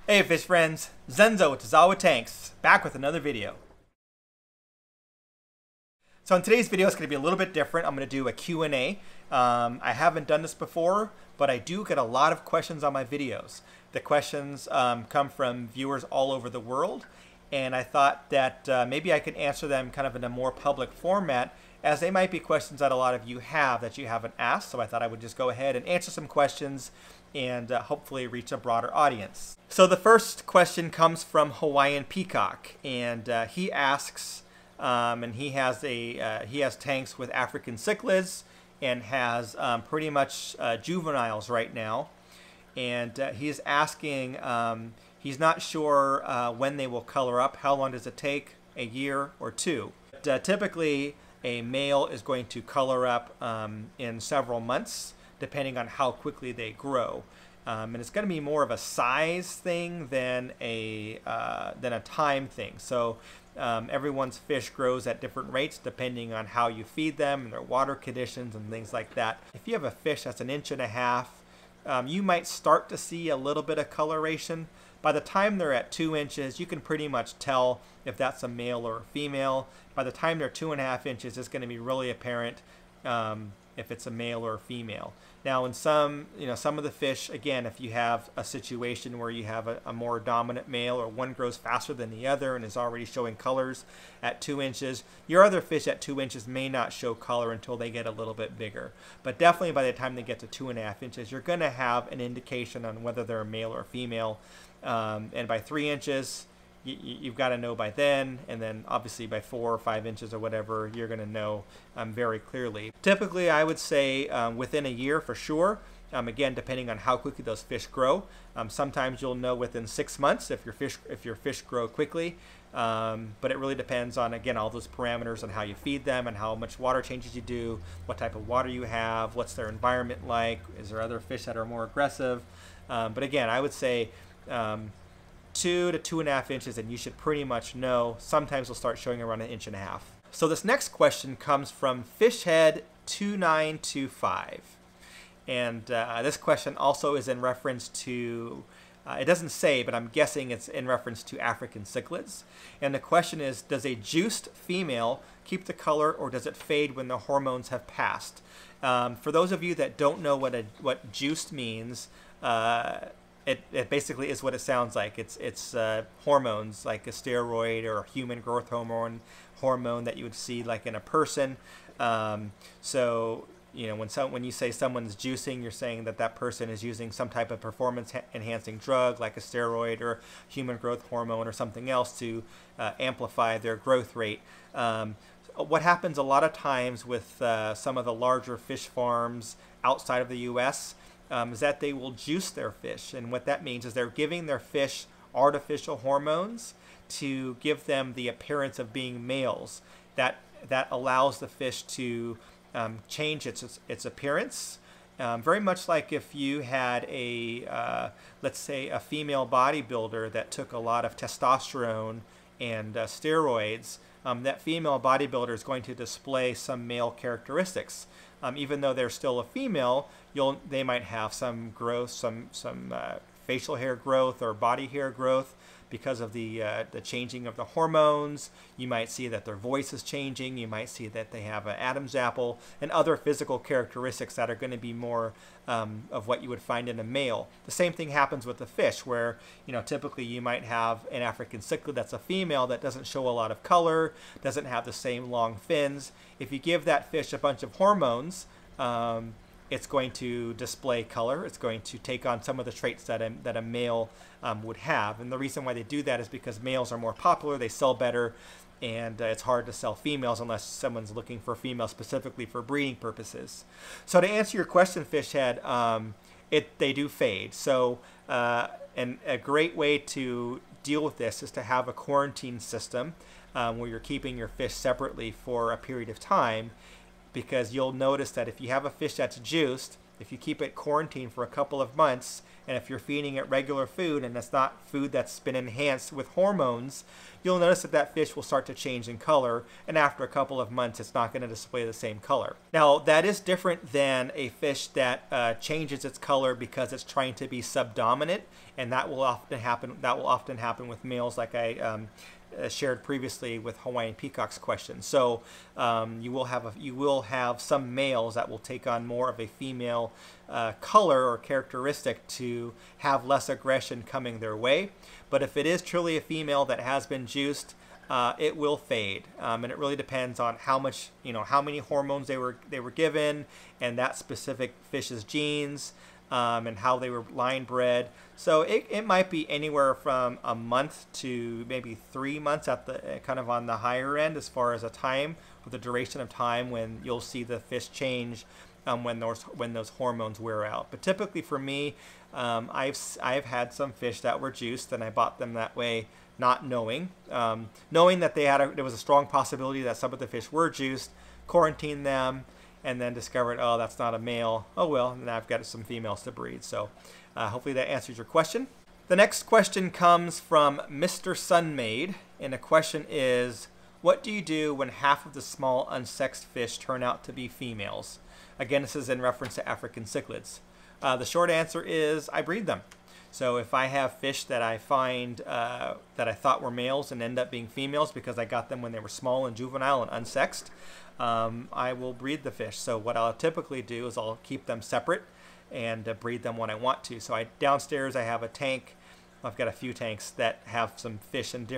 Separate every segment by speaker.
Speaker 1: Hey fish friends, Zenzo with Tazawa Tanks, back with another video. So in today's video it's going to be a little bit different. I'm going to do a Q&A. I haven't done this before, but I do get a lot of questions on my videos. The questions come from viewers all over the world, and I thought that maybe I could answer them kind of in a more public format, as they might be questions that a lot of you have that you haven't asked. So I thought I would just go ahead and answer some questions and hopefully reach a broader audience. So the first question comes from Hawaiian Peacock, and he asks, and he has tanks with African cichlids and has pretty much juveniles right now, and he's asking, he's not sure when they will color up. How long does it take? A year or two? But, typically a male is going to color up in several months, depending on how quickly they grow. And it's going to be more of a size thing than a time thing. So everyone's fish grows at different rates depending on how you feed them and their water conditions and things like that. If you have a fish that's 1.5 inches, you might start to see a little bit of coloration. By the time they're at 2 inches, you can pretty much tell if that's a male or a female. By the time they're 2.5 inches, it's going to be really apparent if it's a male or a female. Now, in some of the fish, again, if you have a situation where you have a more dominant male, or one grows faster than the other and is already showing colors at 2 inches, your other fish at 2 inches may not show color until they get a little bit bigger. But definitely by the time they get to 2.5 inches, you're going to have an indication on whether they're a male or a female. And by 3 inches, you've got to know by then, and then obviously by 4 or 5 inches or whatever, you're going to know very clearly. Typically, I would say within a year for sure. Again, depending on how quickly those fish grow. Sometimes you'll know within 6 months if your fish grow quickly. But it really depends on, again, all those parameters on how you feed them and how much water changes you do, what type of water you have, what's their environment like, is there other fish that are more aggressive. But again, I would say 2 to 2.5 inches, and you should pretty much know. Sometimes they'll start showing around 1.5 inches. So this next question comes from Fishhead2925, and this question also is in reference to, it doesn't say, but I'm guessing it's in reference to African cichlids. And the question is, does a juiced female keep the color, or does it fade when the hormones have passed? For those of you that don't know what juiced means, it basically is what it sounds like. It's hormones, like a steroid or a human growth hormone that you would see like in a person. So when you say someone's juicing, you're saying that person is using some type of performance enhancing drug like a steroid or human growth hormone or something else to amplify their growth rate. What happens a lot of times with some of the larger fish farms outside of the U.S. Is that they will juice their fish, and what that means is they're giving their fish artificial hormones to give them the appearance of being males. That allows the fish to change its appearance, very much like if you had let's say a female bodybuilder that took a lot of testosterone and steroids. That female bodybuilder is going to display some male characteristics. Even though they're still a female, they might have some growth, some facial hair growth or body hair growth because of the changing of the hormones. You might see that their voice is changing. You might see that they have an Adam's apple and other physical characteristics that are going to be more of what you would find in a male. The same thing happens with the fish, where typically you might have an African cichlid that's a female that doesn't show a lot of color, doesn't have the same long fins. If you give that fish a bunch of hormones, it's going to display color. It's going to take on some of the traits that a male would have. And the reason why they do that is because males are more popular, they sell better, and it's hard to sell females unless someone's looking for females specifically for breeding purposes. So to answer your question, Fishhead, they do fade. So and a great way to deal with this is to have a quarantine system where you're keeping your fish separately for a period of time. Because you'll notice that if you have a fish that's juiced, if you keep it quarantined for a couple of months, And if you're feeding it regular food and it's not food that's been enhanced with hormones, you'll notice that that fish will start to change in color, and after a couple of months it's not going to display the same color. Now that is different than a fish that changes its color because it's trying to be subdominant, and that will often happen with males, like I shared previously with Hawaiian Peacock's question. So you will have some males that will take on more of a female color or characteristic to have less aggression coming their way. But if it is truly a female that has been juiced, it will fade, and it really depends on how much, how many hormones they were given, and that specific fish's genes, and how they were line bred. So it might be anywhere from a month to maybe 3 months at the kind of on the higher end as far as a time, or the duration of time when you'll see the fish change when those hormones wear out. But typically for me, I've had some fish that were juiced, and I bought them that way, not knowing that there was a strong possibility that some of the fish were juiced, quarantined them, and then discovered, oh, that's not a male. Oh well, now I've got some females to breed. So hopefully that answers your question. The next question comes from Mr. Sunmaid, and the question is, what do you do when half of the small unsexed fish turn out to be females? Again, this is in reference to African cichlids. The short answer is I breed them. So if I have fish that I find that I thought were males and end up being females because I got them when they were small and juvenile and unsexed, I will breed the fish. So what I'll typically do is I'll keep them separate and breed them when I want to. So downstairs I have a tank. I've got a few tanks that have some fish and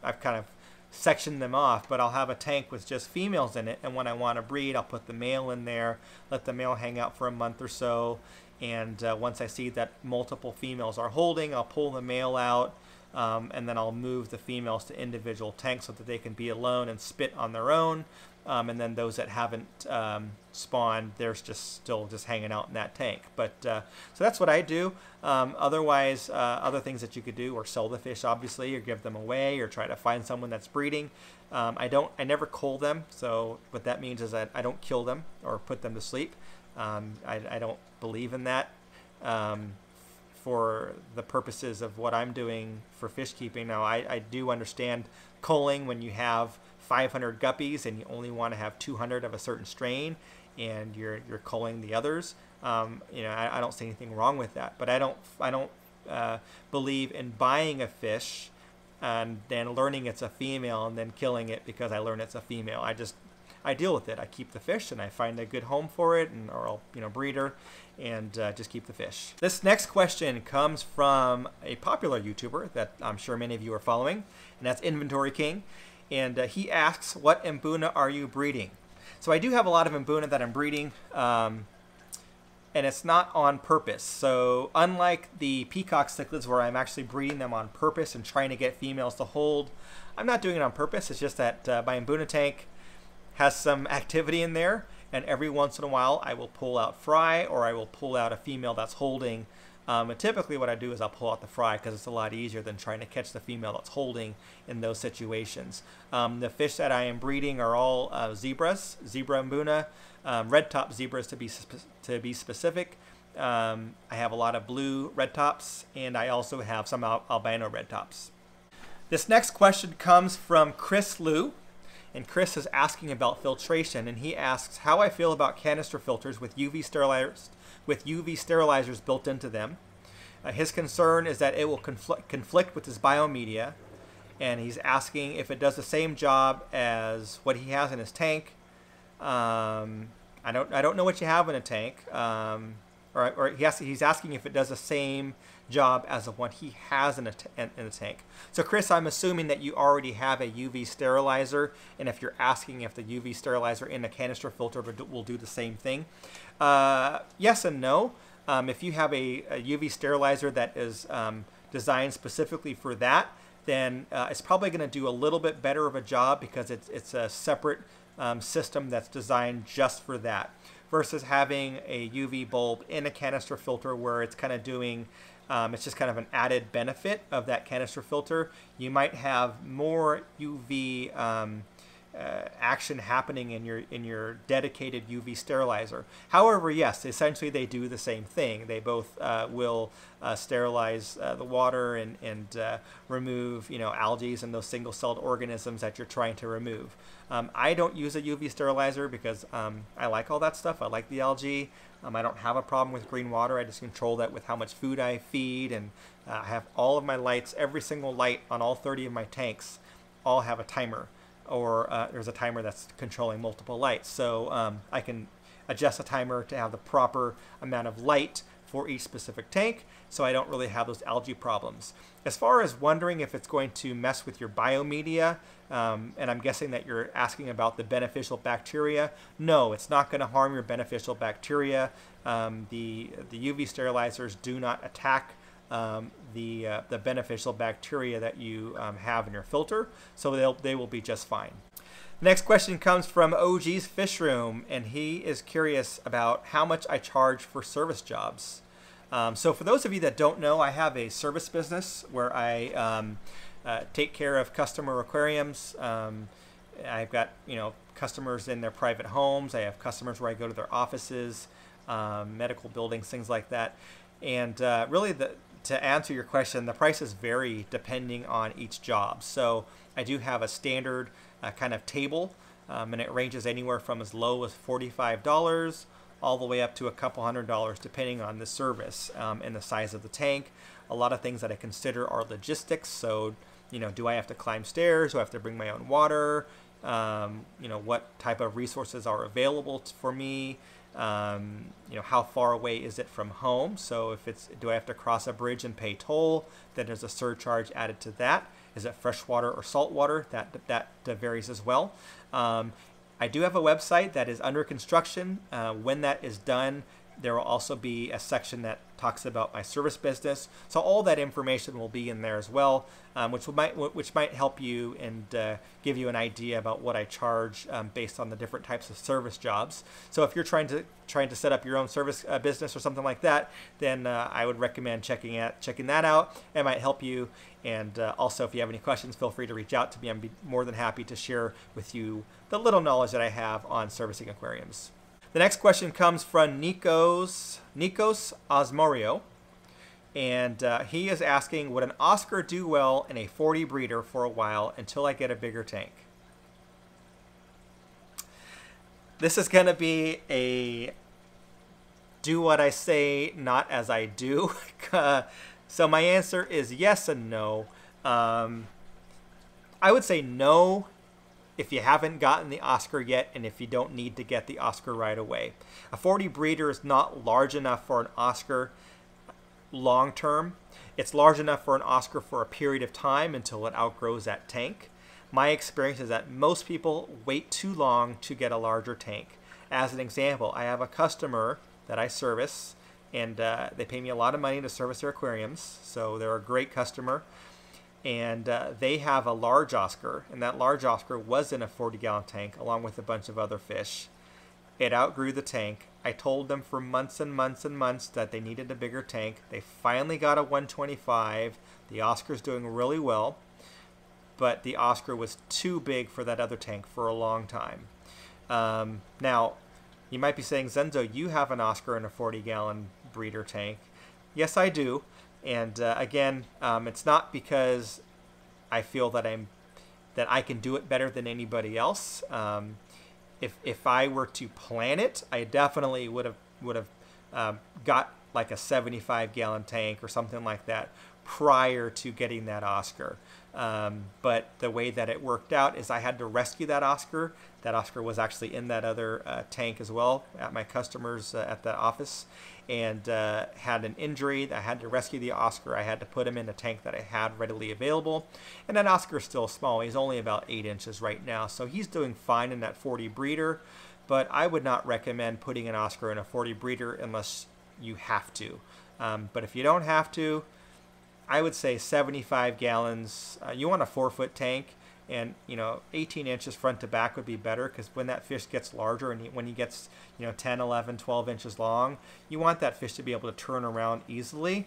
Speaker 1: I've kind of sectioned them off, but I'll have a tank with just females in it, and when I want to breed, I'll put the male in there, let the male hang out for a month or so, and once I see that multiple females are holding, I'll pull the male out, and then I'll move the females to individual tanks so that they can be alone and spit on their own, and then those that haven't spawned, they're still hanging out in that tank. But so that's what I do. Otherwise, other things that you could do, or sell the fish, obviously, or give them away, or try to find someone that's breeding. I never cull them, so what that means is that I don't kill them or put them to sleep. I don't believe in that for the purposes of what I'm doing for fish keeping. Now, I do understand culling when you have 500 guppies and you only want to have 200 of a certain strain, and you're culling the others. I don't see anything wrong with that, but I don't believe in buying a fish and then learning it's a female and then killing it because I learned it's a female. I deal with it. I keep the fish and I find a good home for it, or I'll breed her and just keep the fish. This next question comes from a popular YouTuber that I'm sure many of you are following, and that's Inventory King. And he asks, what Mbuna are you breeding? So I do have a lot of Mbuna that I'm breeding, and it's not on purpose. So unlike the peacock cichlids where I'm actually breeding them on purpose and trying to get females to hold, I'm not doing it on purpose. It's just that my Mbuna tank has some activity in there, and every once in a while I will pull out fry, or I will pull out a female that's holding. And typically what I do is I'll pull out the fry because it's a lot easier than trying to catch the female that's holding in those situations. The fish that I am breeding are all zebras, zebra Mbuna, red top zebras to be specific. I have a lot of blue red tops, and I also have some albino red tops. This next question comes from Chris Liu, and Chris is asking about filtration, and he asks how I feel about canister filters with UV sterilizers built into them. His concern is that it will conflict with his biomedia, and he's asking if it does the same job as what he has in his tank. I don't know what you have in a tank, or he's asking if it does the same job as the one he has in a tank. So Chris, I'm assuming that you already have a UV sterilizer, and if you're asking if the UV sterilizer in a canister filter will do the same thing, yes and no. If you have a UV sterilizer that is designed specifically for that, then it's probably going to do a little bit better of a job because it's a separate system that's designed just for that, versus having a UV bulb in a canister filter where it's kind of doing it's just kind of an added benefit of that canister filter. You might have more UV action happening in your dedicated UV sterilizer. However, yes, essentially they do the same thing. They both will sterilize the water and remove algae and those single-celled organisms that you're trying to remove. I don't use a UV sterilizer because I like all that stuff. I like the algae. I don't have a problem with green water. I just control that with how much food I feed, and I have all of my lights, every single light on all 30 of my tanks, all have a timer, or there's a timer that's controlling multiple lights. So I can adjust a timer to have the proper amount of light for each specific tank, so I don't really have those algae problems. As far as wondering if it's going to mess with your biomedia, and I'm guessing that you're asking about the beneficial bacteria, no, it's not going to harm your beneficial bacteria. The UV sterilizers do not attack the beneficial bacteria that you have in your filter, so they will be just fine. The next question comes from OG's Fish Room, and he is curious about how much I charge for service jobs. So for those of you that don't know, I have a service business where I take care of customer aquariums. I've got customers in their private homes. I have customers where I go to their offices, medical buildings, things like that. And really, to answer your question, the prices vary depending on each job. So I do have a standard kind of table, and it ranges anywhere from as low as $45 all the way up to a couple $100 depending on the service and the size of the tank. A lot of things that I consider are logistics. So, do I have to climb stairs? Do I have to bring my own water? What type of resources are available for me? How far away is it from home? So do I have to cross a bridge and pay toll? Then there's a surcharge added to that. Is it freshwater or saltwater? That varies as well. I do have a website that is under construction. When that is done, there will also be a section that talks about my service business. So all that information will be in there as well, which might help you and give you an idea about what I charge based on the different types of service jobs. So if you're trying to set up your own service business or something like that, then I would recommend checking that out. It might help you. And also, if you have any questions, feel free to reach out to me. I'd be more than happy to share with you the little knowledge that I have on servicing aquariums. The next question comes from Nikos Osmorio, and he is asking, would an Oscar do well in a 40 breeder for a while until I get a bigger tank? This is going to be a do what I say, not as I do. So my answer is yes and no. I would say no if you haven't gotten the Oscar yet, and if you don't need to get the Oscar right away. A 40 breeder is not large enough for an Oscar long term. It's large enough for an Oscar for a period of time until it outgrows that tank. My experience is that most people wait too long to get a larger tank. As an example, I have a customer that I service, and they pay me a lot of money to service their aquariums, so they're a great customer. And they have a large Oscar, and that large Oscar was in a 40-gallon tank along with a bunch of other fish. It outgrew the tank. I told them for months and months and months that they needed a bigger tank. They finally got a 125. The Oscar's doing really well, but the Oscar was too big for that other tank for a long time. Now, you might be saying, Zenzo, you have an Oscar in a 40-gallon breeder tank. Yes, I do. And again, it's not because I feel that I can do it better than anybody else. If I were to plan it, I definitely would have got like a 75-gallon tank or something like that prior to getting that Oscar. But the way that it worked out is I had to rescue that Oscar. That Oscar was actually in that other tank as well at my customers at the office, and had an injury. I had to rescue the Oscar. I had to put him in a tank that I had readily available. And that Oscar is still small. He's only about 8 inches right now, so he's doing fine in that 40 breeder. But I would not recommend putting an Oscar in a 40 breeder unless you have to. But if you don't have to, I would say 75 gallons. You want a 4-foot tank, and 18 inches front to back would be better, because when that fish gets larger and when he gets 10, 11, 12 inches long, you want that fish to be able to turn around easily.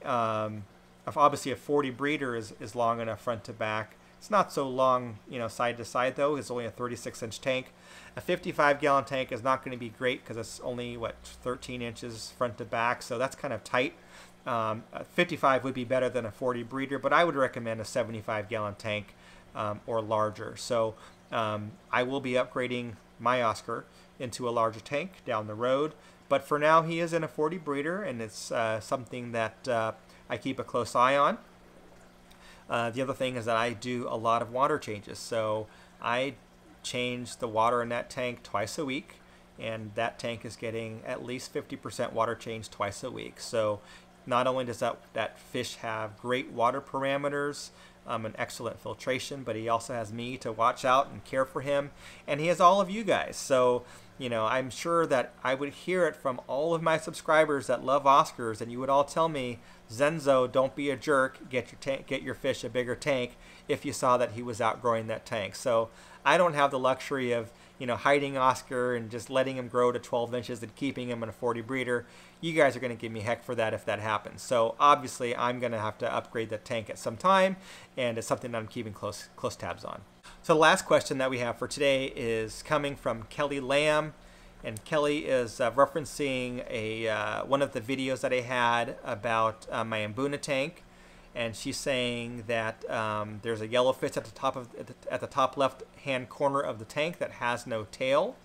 Speaker 1: Obviously, a 40 breeder is long enough front to back It's not so long, side to side though. It's only a 36-inch tank. A 55-gallon tank is not going to be great because it's only, 13 inches front to back, so that's kind of tight. 55 would be better than a 40 breeder, but I would recommend a 75-gallon tank or larger. So I will be upgrading my Oscar into a larger tank down the road, but for now he is in a 40 breeder, and it's something that I keep a close eye on. The other thing is that I do a lot of water changes, so I change the water in that tank twice a week, and that tank is getting at least 50% water change twice a week. So not only does that fish have great water parameters, an excellent filtration, but he also has me to watch out and care for him, and he has all of you guys. So I'm sure that I would hear it from all of my subscribers that love Oscars, and you would all tell me, Zenzo, don't be a jerk, get your fish a bigger tank, if you saw that he was outgrowing that tank. So I don't have the luxury of hiding Oscar and just letting him grow to 12 inches and keeping him in a 40 breeder. You guys are going to give me heck for that if that happens. So obviously I'm going to have to upgrade the tank at some time, and it's something that I'm keeping close tabs on. So the last question that we have for today is coming from Kelly Lamb, and Kelly is referencing one of the videos that I had about my Mbuna tank, and she's saying that there's a yellowfish at the top left hand corner of the tank that has no tail.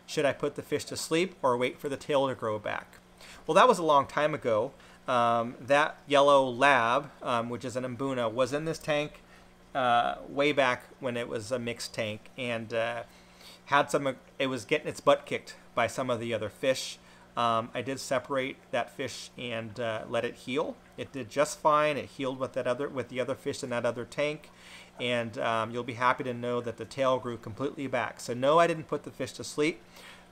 Speaker 1: Should I put the fish to sleep or wait for the tail to grow back? Well, that was a long time ago. That yellow lab, which is an Mbuna, was in this tank way back when it was a mixed tank, and it was getting its butt kicked by some of the other fish. I did separate that fish and let it heal. It did just fine. It healed with the other fish in that other tank, and you'll be happy to know that the tail grew completely back. So no, I didn't put the fish to sleep,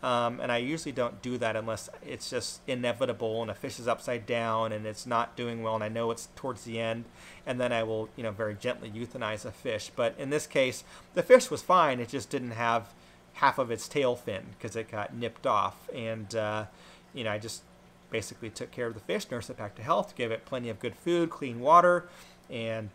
Speaker 1: and I usually don't do that unless it's just inevitable and a fish is upside down and it's not doing well and I know it's towards the end, and then I will very gently euthanize a fish. But in this case, the fish was fine. It just didn't have half of its tail fin because it got nipped off, and I just basically took care of the fish, nursed it back to health, gave it plenty of good food, clean water, and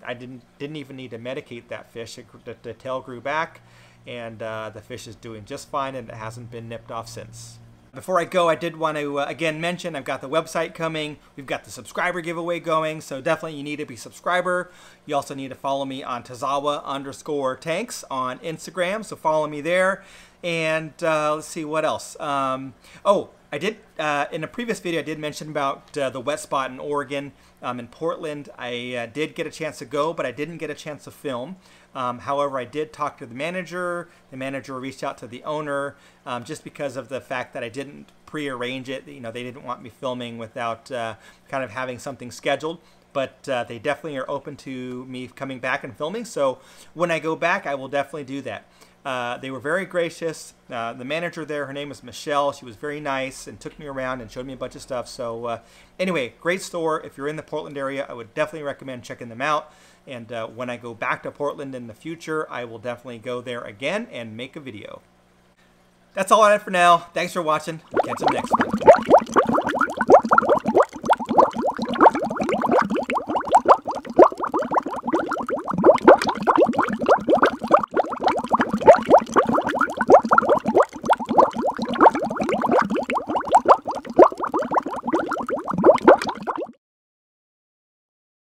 Speaker 1: I didn't even need to medicate that fish. The tail grew back, and the fish is doing just fine, and it hasn't been nipped off since. Before I go, I did want to again mention I've got the website coming. We've got the subscriber giveaway going, so definitely you need to be a subscriber. You also need to follow me on Tazawa_Tanks on Instagram, so follow me there. And let's see what else. Oh, I did in a previous video I did mention about the wet spot in Oregon, in Portland. I did get a chance to go, but I didn't get a chance to film. However, I did talk to the manager. The manager reached out to the owner just because of the fact that I didn't pre-arrange it. They didn't want me filming without kind of having something scheduled. But they definitely are open to me coming back and filming. So when I go back, I will definitely do that. They were very gracious. The manager there, her name was Michelle. She was very nice and took me around and showed me a bunch of stuff. So anyway, great store. If you're in the Portland area, I would definitely recommend checking them out. And when I go back to Portland in the future, I will definitely go there again and make a video. That's all I have for now. Thanks for watching. Catch you next one.